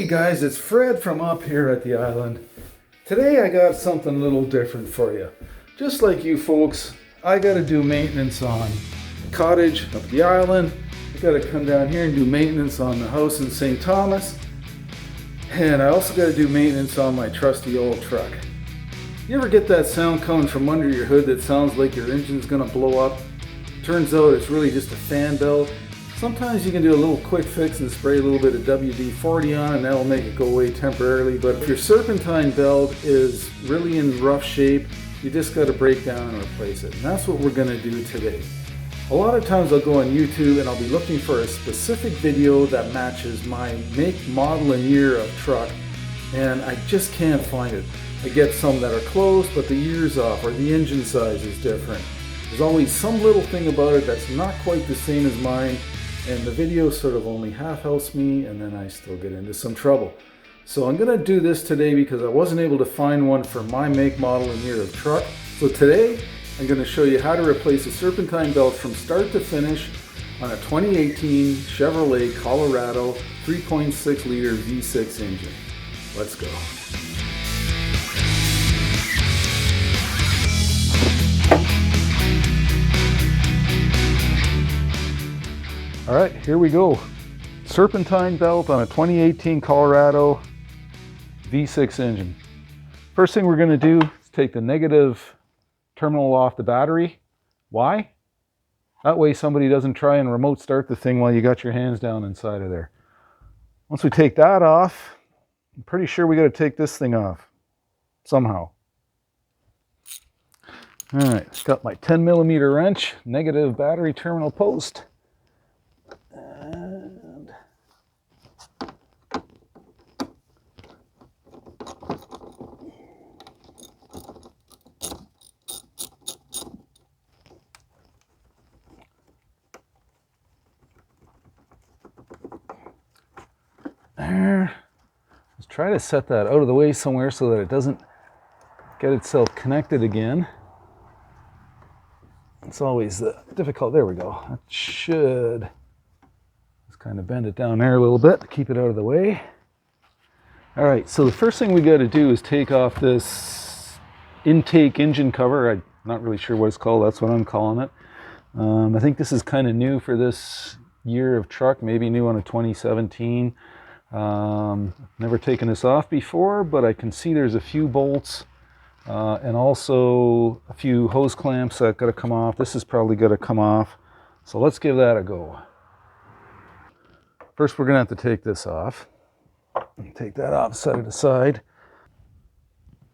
guys, it's Fred from up here at the island. Today I got something a little different for you. Just like you folks, I got to do maintenance on the cottage up the island. I got to come down here and do maintenance on the house in St. Thomas. And I also got to do maintenance on my trusty old truck. You ever get that sound coming from under your hood that sounds like your engine's gonna blow up? Turns out it's really just a fan belt. Sometimes you can do a little quick fix and spray a little bit of WD-40 on and that'll make it go away temporarily. But if your Serpentine belt is really in rough shape, you just got to break down and replace it. And that's what we're going to do today. A lot of times I'll go on YouTube and I'll be looking for a specific video that matches my make, model, and year of truck, and I just can't find it. I get some that are close, but the year's off or the engine size is different. There's always some little thing about it that's not quite the same as mine, and the video sort of only half helps me, and then I still get into some trouble. So I'm going to do this today because I wasn't able to find one for my make, model, and year of truck. So today I'm going to show you how to replace a Serpentine belt from start to finish on a 2018 Chevrolet Colorado 3.6 liter V6 engine. Let's go. All right, here we go. Serpentine belt on a 2018 Colorado V6 engine. First thing we're going to do is take the negative terminal off the battery. Why? That way somebody doesn't try and remote start the thing while you got your hands down inside of there. Once we take that off, I'm pretty sure we got to take this thing off somehow. All right, it's got my 10mm wrench, negative battery terminal post. And there. Let's try to set that out of the way somewhere so that it doesn't get itself connected again. It's always difficult. There we go. That should just kind of bend it down there a little bit to keep it out of the way. All right, so the first thing we got to do is take off this intake engine cover. I'm not really sure what it's called. That's what I'm calling it. I think this is kind of new for this year of truck, maybe new on a 2017. Never taken this off before, but I can see there's a few bolts and also a few hose clamps that got to come off. This is probably got to come off. So let's give that a go. First, we're going to have to take this off. Take that off, set it aside.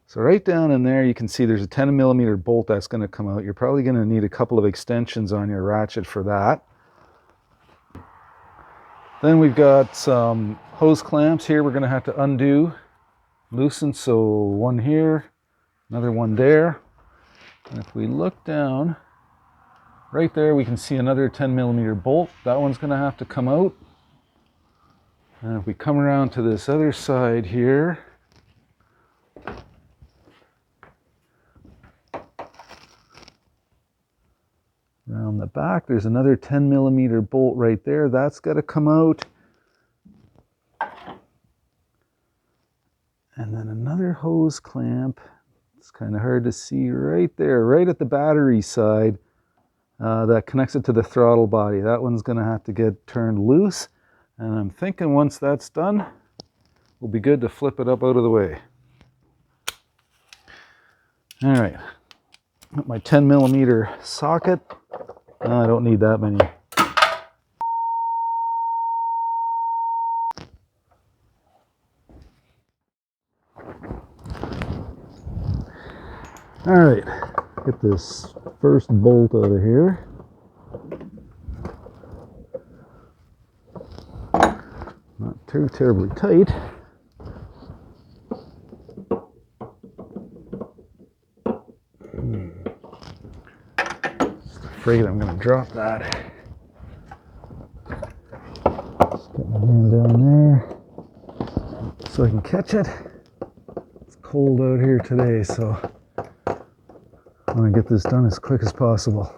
So right down in there, you can see there's a 10mm bolt that's going to come out. You're probably going to need a couple of extensions on your ratchet for that. Then we've got some hose clamps here we're going to have to undo, loosen. So one here, another one there. And if we look down, right there we can see another 10mm bolt. That one's going to have to come out. And if we come around to this other side here, around the back, there's another 10mm bolt right there. That's got to come out. And then another hose clamp. It's kind of hard to see right there, right at the battery side. That connects it to the throttle body. That one's going to have to get turned loose. And I'm thinking once that's done, we'll be good to flip it up out of the way. All right, got my 10mm socket. I don't need that many. All right, get this first bolt out of here. Not too terribly tight. Just afraid I'm going to drop that. Just get my hand down there so I can catch it. It's cold out here today, so I want to get this done as quick as possible.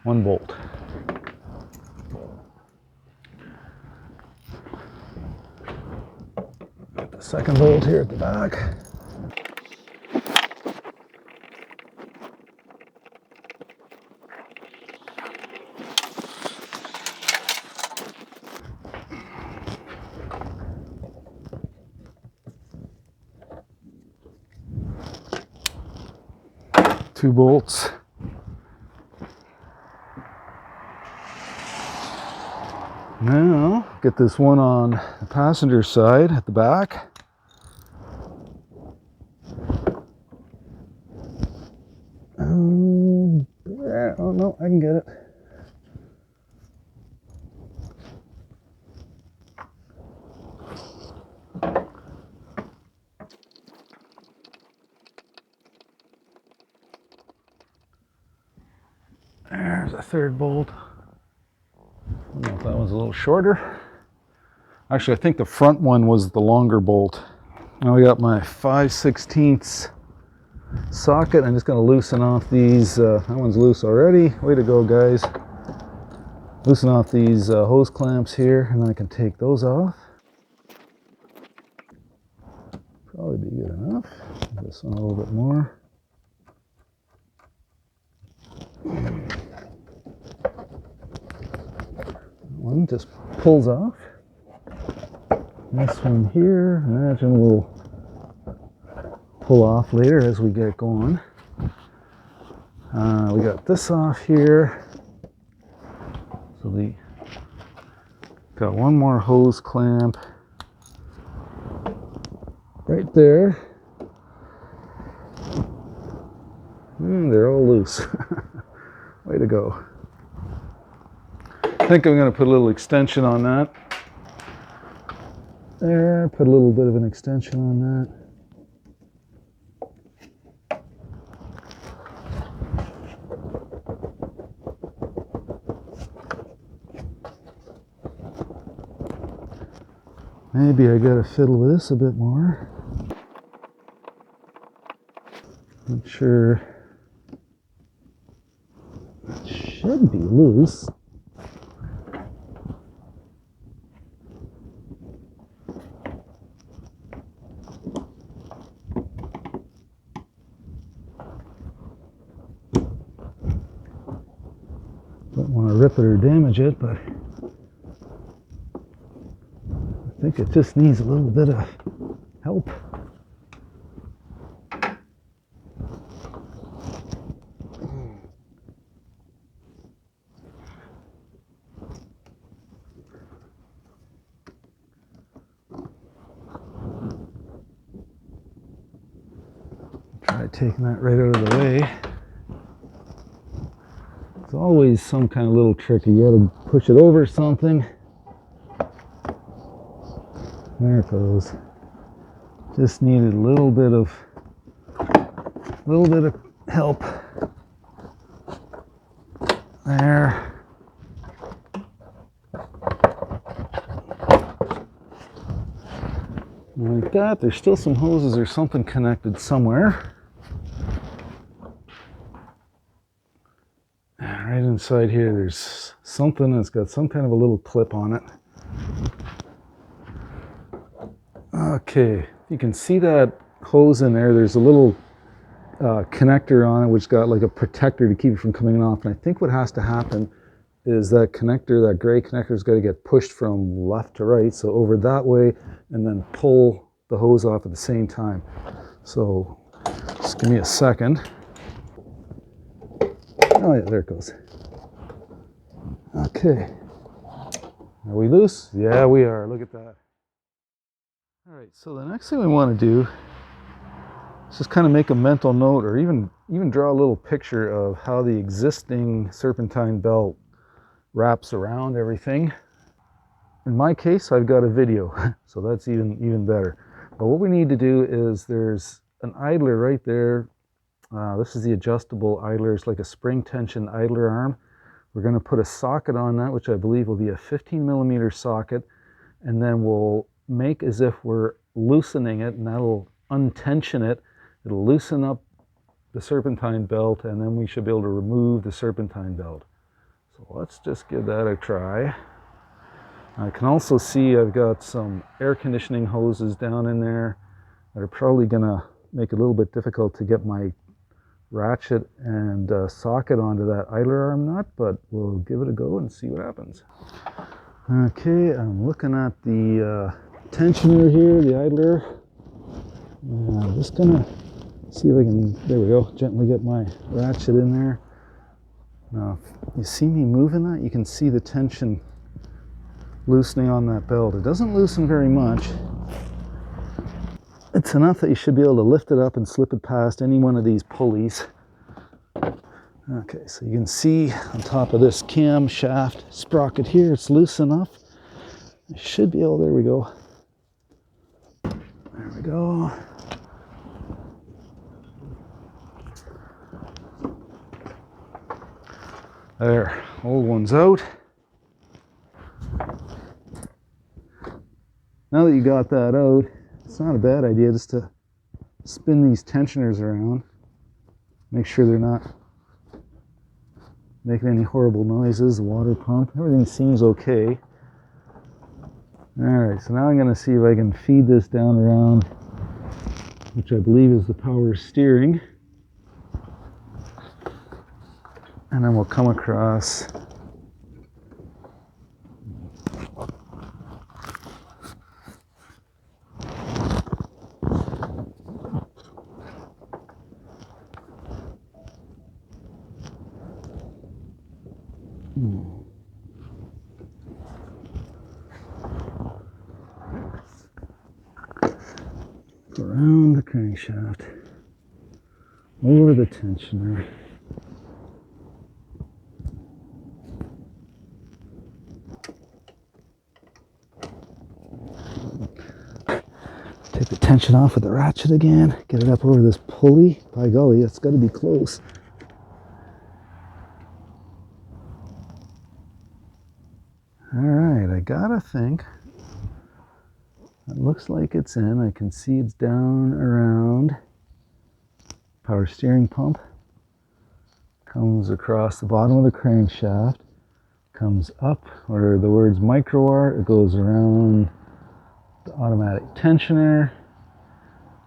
One bolt. the second bolt here at the back. Two bolts. Now, get this one on the passenger side at the back. Oh no, I can get it. There's a third bolt. I don't know if that one's a little shorter. Actually, I think the front one was the longer bolt. Now we got my 5/16 socket. I'm just going to loosen off these. That one's loose already. Way to go, guys. Loosen off these hose clamps here, and then I can take those off. Probably be good enough. This one a little bit more. One just pulls off. This one here, imagine we'll pull off later as we get going. We got this off here. So got one more hose clamp right there. They're all loose. Way to go. I think I'm going to put a little extension on that. There, put a little bit of an extension on that. Maybe I gotta fiddle with this a bit more. Not sure. It should be loose. Don't want to rip it or damage it, but I think it just needs a little bit of help. Try taking that right out of the way. It's always some kind of little trick. You gotta push it over something. There it goes. Just needed a little bit of help. There. Like that. There's still some hoses or something connected somewhere. And right inside here, there's something that's got some kind of a little clip on it. Okay, you can see that hose in there. There's a little connector on it which got like a protector to keep it from coming off. And I think what has to happen is that connector, that gray connector, is going to get pushed from left to right, so over that way, and then pull the hose off at the same time. So just give me a second. Oh yeah, there it goes. Okay. Are we loose? Yeah, we are. Look at that. All right, so the next thing we want to do is just kind of make a mental note, or even draw a little picture of how the existing serpentine belt wraps around everything. In my case, I've got a video, so that's even better. But what we need to do is, there's an idler right there. This is the adjustable idler. It's like a spring tension idler arm. We're going to put a socket on that, which I believe will be a 15mm socket, and then we'll make as if we're loosening it, and that'll untension it. It'll loosen up the serpentine belt, and then we should be able to remove the serpentine belt. So let's just give that a try. I can also see I've got some air conditioning hoses down in there that are probably gonna make it a little bit difficult to get my ratchet and socket onto that idler arm nut, but we'll give it a go and see what happens. Okay, I'm looking at the tensioner here, the idler. I'm just gonna see if I can, there we go, gently get my ratchet in there. Now, you see me moving that? You can see the tension loosening on that belt. It doesn't loosen very much. It's enough that you should be able to lift it up and slip it past any one of these pulleys. Okay, so you can see on top of this cam shaft sprocket here, it's loose enough. I should be able, there we go. There we go. There, old one's out. Now that you got that out, it's not a bad idea just to spin these tensioners around. Make sure they're not making any horrible noises. The water pump, everything seems okay. Alright, so now I'm going to see if I can feed this down around, which I believe is the power steering. And then we'll come across around the crankshaft, over the tensioner. Take the tension off with the ratchet again, get it up over this pulley. By golly, it's got to be close. Alright, I gotta think. It looks like it's in. I can see it's down around. Power steering pump. Comes across the bottom of the crankshaft. Comes up where the words micro are. It goes around the automatic tensioner.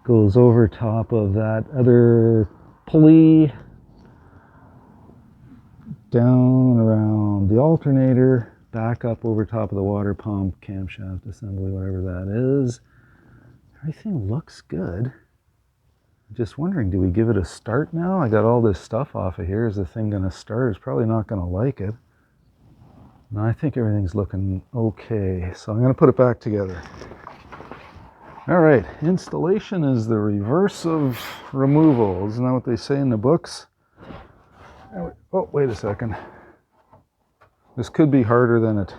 Goes over top of that other pulley. Down around the alternator. Back up over top of the water pump, camshaft assembly, whatever that is. Everything looks good. Just wondering, do we give it a start now? I got all this stuff off of here. Is the thing going to start? It's probably not going to like it. No, I think everything's looking okay. So I'm going to put it back together. All right, installation is the reverse of removal. Isn't that what they say in the books? Oh, wait a second. This could be harder than it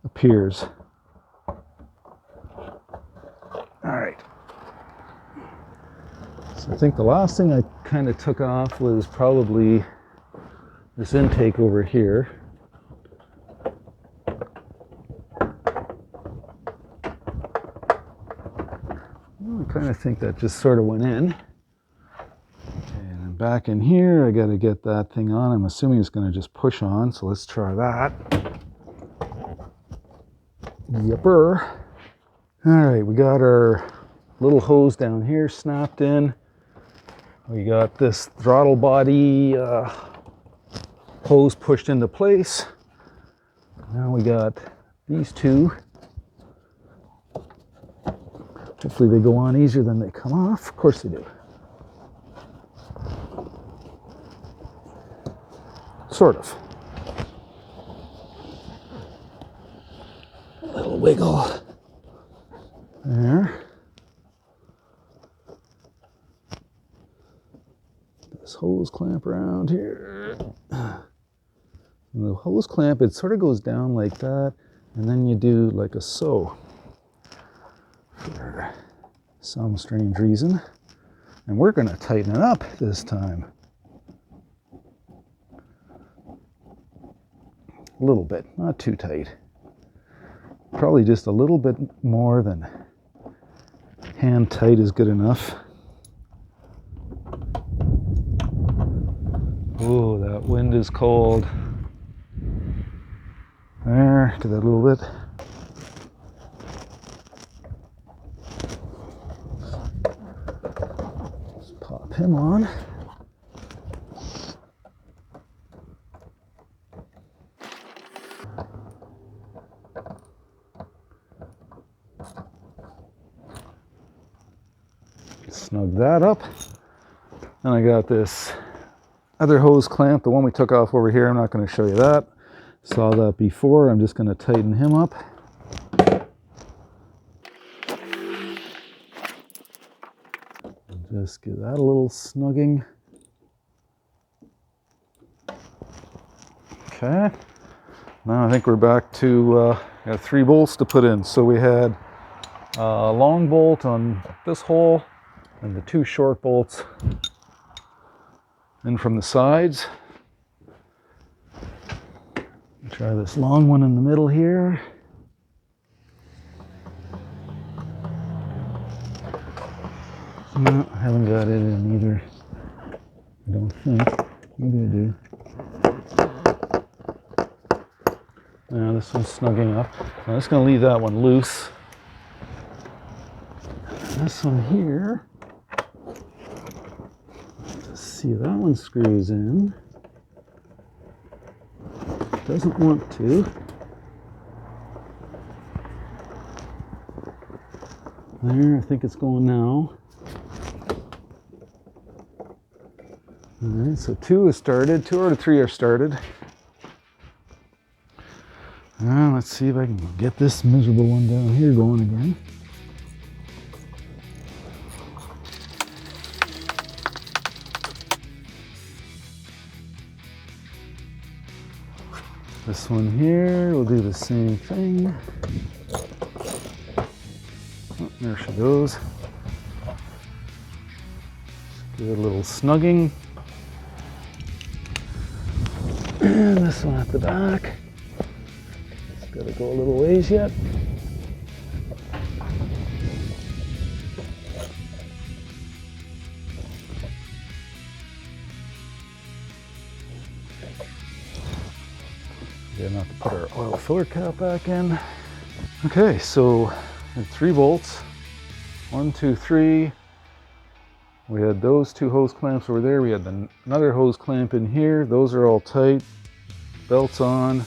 appears. All right. So I think the last thing I kind of took off was probably this intake over here. Well, I kind of think that just sort of went in. Back in here, I got to get that thing on. I'm assuming it's going to just push on, so let's try that. Yepper. All right, we got our little hose down here snapped in. We got this throttle body hose pushed into place. Now we got these two. Hopefully they go on easier than they come off. Of course they do. Sort of. A little wiggle. There. This hose clamp around here. And the hose clamp, it sort of goes down like that, and then you do like a so. For some strange reason. And we're going to tighten it up this time. A little bit, not too tight. Probably just a little bit more than hand tight is good enough. Oh, that wind is cold. There, do that a little bit. Just pop him on. Snug that up. And I got this other hose clamp, the one we took off over here. I'm not going to show you that. Saw that before. I'm just going to tighten him up. Just give that a little snugging. Okay. Now I think we're back to got 3 bolts to put in. So we had a long bolt on this hole and the 2 short bolts in from the sides. Try this long one in the middle here. No, I haven't got it in either. I don't think. Maybe I do. Now this one's snugging up. I'm just going to leave that one loose. This one here. Let's see, that one screws in. Doesn't want to. There, I think it's going now. Alright, so 2 is started. 2 out of 3 are started. Now let's see if I can get this miserable one down here going again. This one here, we'll do the same thing. Oh, there she goes. Give it a little snugging. And this one at the back. It's got to go a little ways yet. Again, have to put our oil filler cap back in. Okay, so we had 3 bolts. 1, 2, 3. We had those 2 hose clamps over there. We had another hose clamp in here. Those are all tight. Belts on.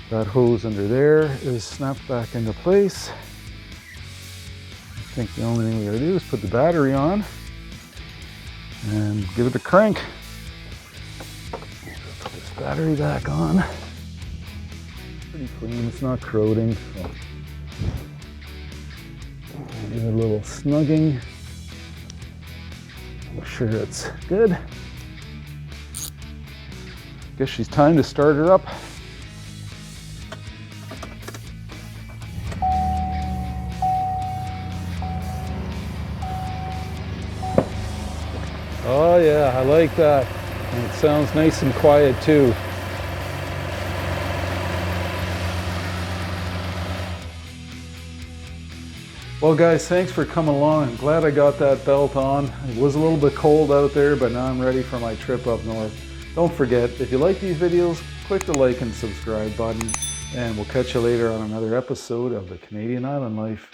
That hose under there is snapped back into place. I think the only thing we gotta do is put the battery on and give it a crank. Put this battery back on. Pretty clean, it's not corroding. So give it a little snugging. Make sure it's good. Guess she's time to start her up. Oh yeah, I like that. And it sounds nice and quiet too. Well guys, thanks for coming along. I'm glad I got that belt on. It was a little bit cold out there, but now I'm ready for my trip up north. Don't forget, if you like these videos, click the like and subscribe button, and we'll catch you later on another episode of the Canadian Island Life.